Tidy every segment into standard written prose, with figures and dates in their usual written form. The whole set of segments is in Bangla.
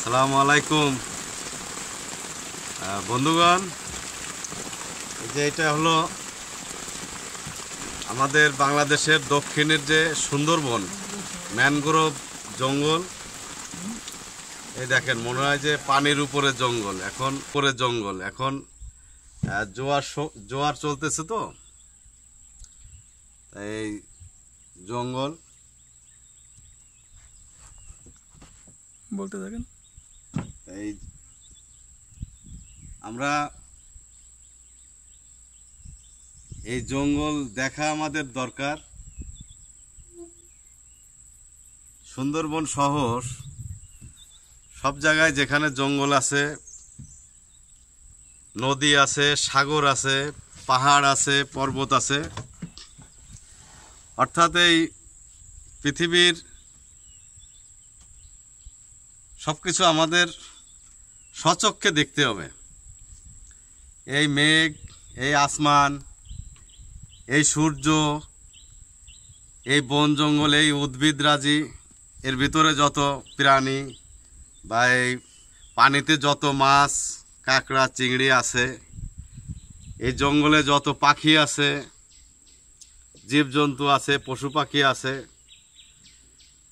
আসসালামু আলাইকুম বন্ধুগণ, যে এটা হলো আমাদের বাংলাদেশের দক্ষিণের যে সুন্দরবন ম্যানগ্রোভ জঙ্গল। এই দেখেন, মনে হয় যে পানির উপরে জঙ্গল, এখন জোয়ার চলতেছে, তো এই জঙ্গল বলতে থাকেন। এই আমরা এই জঙ্গল দেখা আমাদের দরকার। সুন্দরবন শহর সব জায়গায় যেখানে জঙ্গল আছে, নদী আছে, সাগর আছে, পাহাড় আছে, পর্বত আছে, অর্থাৎ এই পৃথিবীর সবকিছু আমাদের স্বচক্ষে দেখতে হবে। এই মেঘ, এই আসমান, এই সূর্য, এই বন জঙ্গল, এই উদ্ভিদরাজি, এর ভিতরে যত প্রাণী বা এই পানিতে যত মাছ, কাঁকড়া, চিংড়ি আছে, এই জঙ্গলে যত পাখি আছে, জীবজন্তু আছে, পশু পাখি আছে,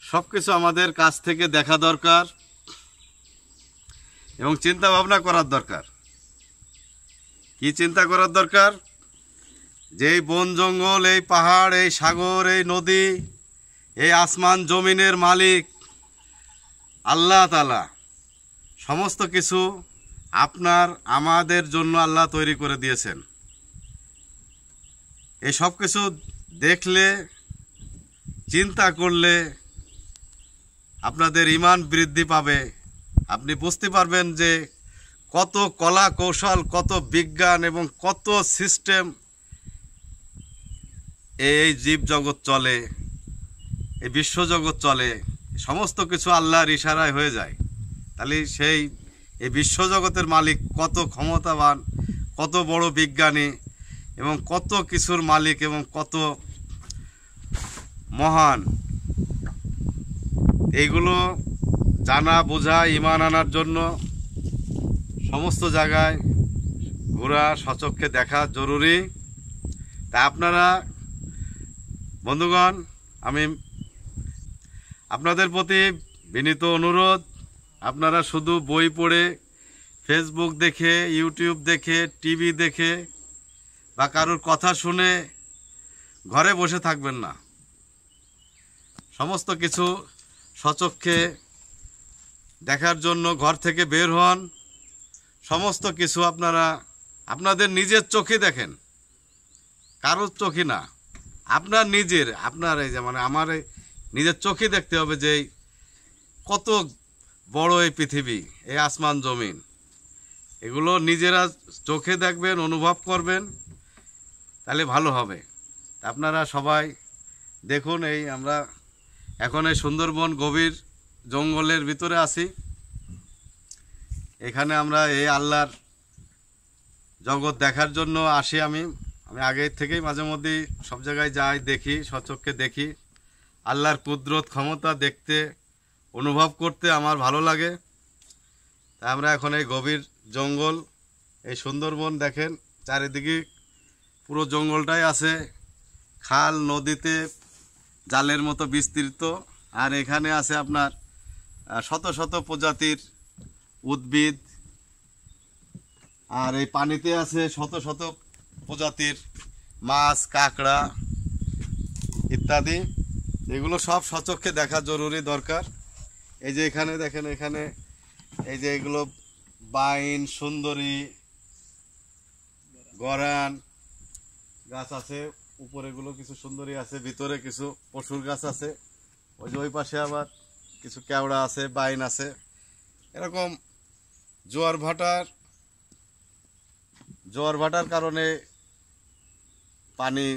সব কিছু আমাদের কাছ থেকে দেখা দরকার এবং চিন্তা ভাবনা করার দরকার। কি চিন্তা করার দরকার? যে এই বন জঙ্গল, এই পাহাড়, এই সাগর, এই নদী, এই আসমান জমিনের মালিক আল্লাহ তাআলা সমস্ত কিছু আমাদের জন্য আল্লাহ তৈরি করে দিয়েছেন। এই সব কিছু দেখলে, চিন্তা করলে আপনাদের ঈমান বৃদ্ধি পাবে। আপনি বুঝতে পারবেন যে কত কলা কৌশল, কত বিজ্ঞান এবং কত সিস্টেম এই জীবজগৎ চলে, এই বিশ্বজগৎ চলে। সমস্ত কিছু আল্লাহর ইশারায় হয়ে যায়। তাহলে এই বিশ্বজগতের মালিক কত ক্ষমতাবান, কত বড় বিজ্ঞানী এবং কত কিছুর মালিক এবং কত মহান, এইগুলো জানা, বোঝা, ঈমান আনার জন্য সমস্ত জায়গায় ঘোরা, সচক্ষে দেখা জরুরি। তা আপনারা বন্ধুগণ, আমি আপনাদের প্রতি বিনীত অনুরোধ, আপনারা শুধু বই পড়ে, ফেসবুক দেখে, ইউটিউব দেখে, টিভি দেখে বা কারোর কথা শুনে ঘরে বসে থাকবেন না। সমস্ত কিছু সচক্ষে দেখার জন্য ঘর থেকে বের হন। সমস্ত কিছু আপনারা আপনাদের নিজের চোখে দেখেন, কারোর চোখে না, আপনার এই যে আমার নিজের চোখে দেখতে হবে যে কত বড় এই পৃথিবী, এই আসমান জমিন, এগুলো নিজেরা চোখে দেখবেন, অনুভব করবেন, তাহলে ভালো হবে। আপনারা সবাই দেখুন, আমরা এখন এই সুন্দরবন গভীর জঙ্গলের ভিতরে আছি। এখানে আমরা এই আল্লাহর জগৎ দেখার জন্য আসি। আমি আগে থেকেই মাঝে মধ্যেই সব জায়গায় যাই, দেখি, সচক্ষে দেখি। আল্লাহর কুদরত, ক্ষমতা দেখতে, অনুভব করতে আমার ভালো লাগে। তা আমরা এখন এই গভীর জঙ্গল, এই সুন্দরবন দেখেন, চারিদিকে পুরো জঙ্গলটাই আছে, খাল নদীতে জালের মতো বিস্তৃত। আর এখানে আছে আপনার শত শত প্রজাতির উদ্ভিদ, আর এই পানিতে আছে শত শত প্রজাতির মাছ, কাঁকড়া ইত্যাদি। এগুলো সব সচক্ষে দেখা জরুরি দরকার। এই যে এখানে দেখেন, এখানে এই যে এগুলো বাইন, সুন্দরী, গরান গাছ আছে, উপরে গুলো কিছু সুন্দরী আছে, ভিতরে কিছু পশুর গাছ আছে। ওই যে ওই পাশে আবার কিছু কেওড়া আছে, বাইন আছে। এরকম জোয়ার ভাটার কারণে পানি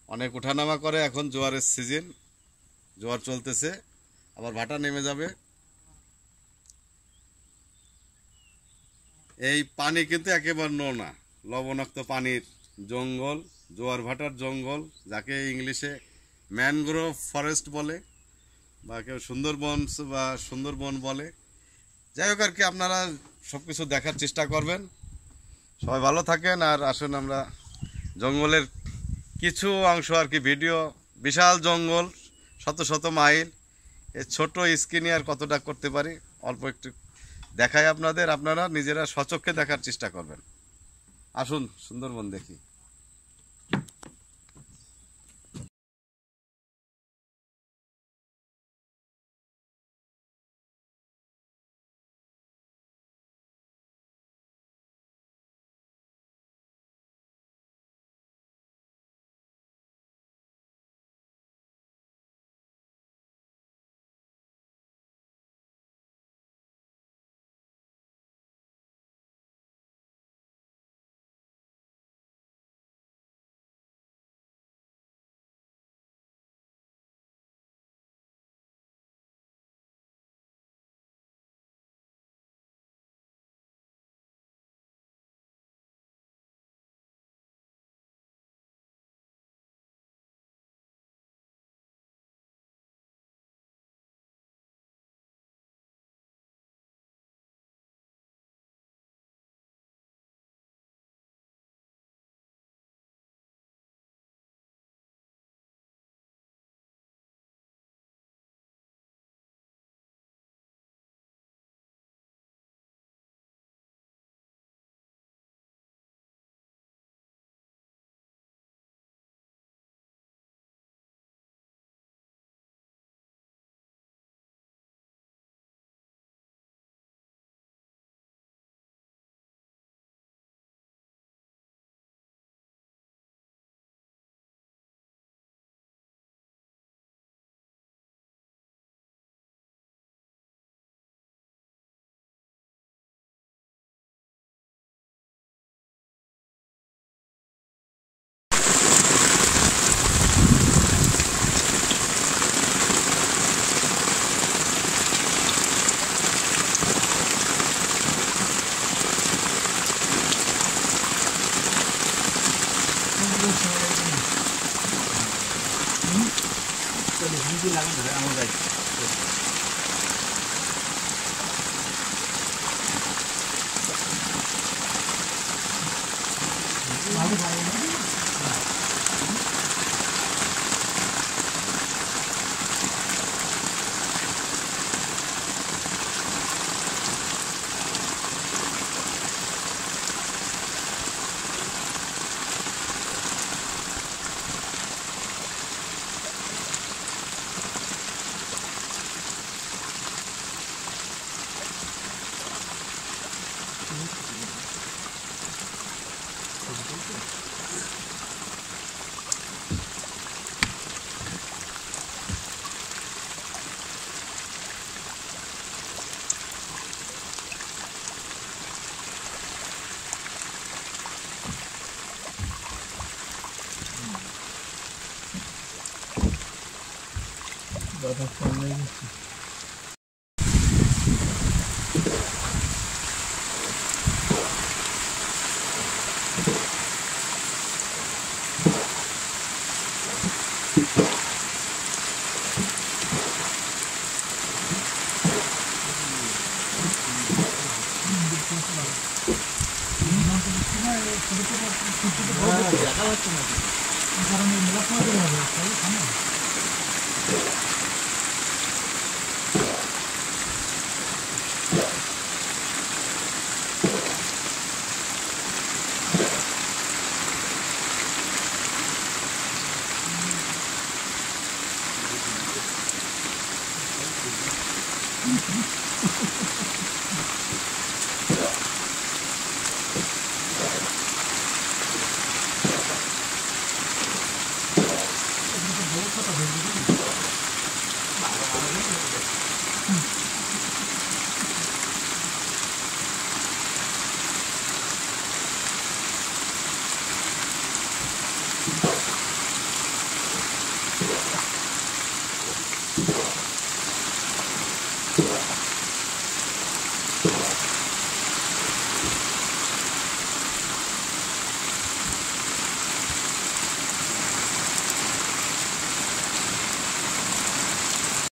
অনেক ওঠানামা করে। এখন জোয়ারের সিজন, জোয়ার চলতেছে, আবার ভাটা নেমে যাবে। এই পানি কিন্তু একেবারে নোনা, লবণাক্ত পানির জঙ্গল, জোয়ার ভাটার জঙ্গল, যাকে ইংলিশে ম্যানগ্রোভ ফরেস্ট বলে বা কেউ সুন্দরবন বলে। যাই হোক আর কি, আপনারা সব কিছু দেখার চেষ্টা করবেন। সবাই ভালো থাকেন। আর আসুন আমরা জঙ্গলের কিছু অংশ আর কি ভিডিও, বিশাল জঙ্গল, শত শত মাইল, এই ছোট স্ক্রিনে আর কতটা করতে পারি অল্প একটু দেখাই আপনাদের, আপনারা নিজেরা স্বচক্ষে দেখার চেষ্টা করবেন। আসুন সুন্দরবন দেখি।